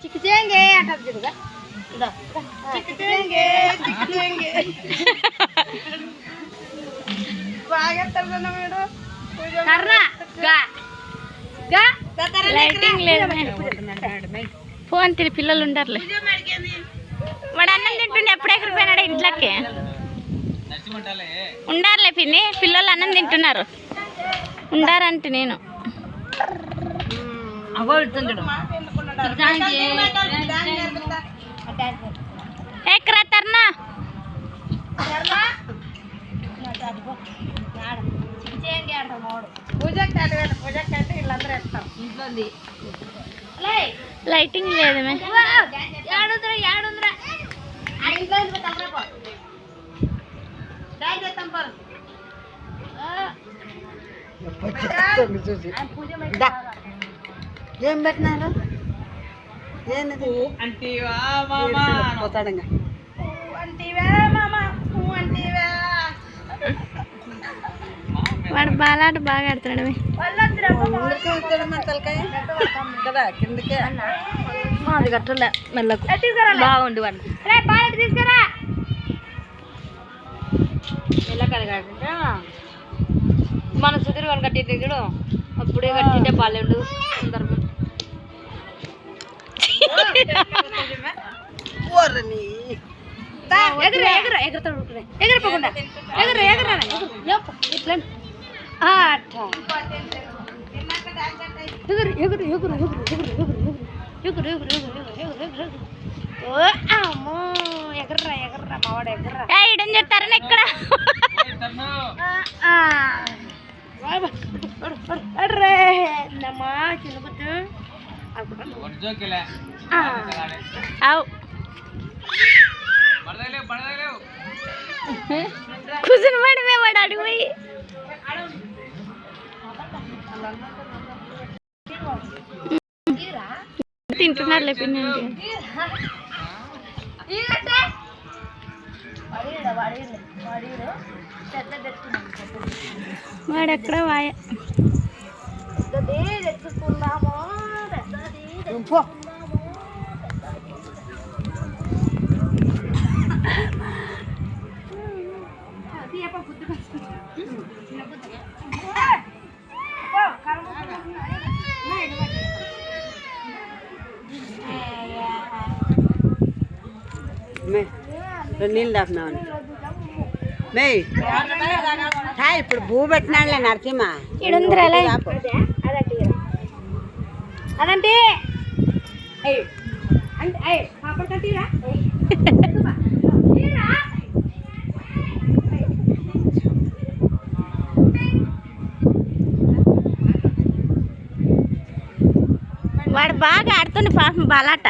చిక్కుచేంగే అంటారు చూడుగా చిక్కుచేంగే చిక్కుచేంగే బాగా తరుణ వీడు లైటింగ్ లేదు ఫోన్ తిరిగి పిల్లలు ఉండర్లే వాడు అన్నం తింటుండే ఎప్పుడు ఎక్కడిపోయినాడు ఇంట్లోకి ఉండారులే పిన్ని పిల్లలు అన్నం తింటున్నారు ఉండారంటే నేను ఎక్కరా తర్నా లైటింగ్ లేదు ఏం పెట్టినారు ఏంది పోతాడంగా వాడు బాలాట బాగా ఆడుతున్నాడు కదా కిందకే అది కట్టలే మెల్లకు బాగుండి వాడు తీసుకురా మెల్లకది కట్టింటే మన సుధీర్ వాళ్ళు కట్టింది చూడు అప్పుడే కట్టింటే బాగాలేడు సందర్భం ఎగరపోకుండా ఎగర్రా ఎగర్రా మావాడు ఎగర్రా ఇడం చెప్తారని ఎక్కడ నమ్మా చిన్నపుట్టు కూర్చుని పడమే వాడు అడిగిపోయి తింటున్నారులే పిన్ని వాడెక్కడ వాయ తెచ్చుకున్నాము నీళ్ళు దాపినామని మే ఇప్పుడు భూ పెట్టినాడులే నరసింహ అదంటే వాడు బాగా ఆడుతుంది పాపం బాలాట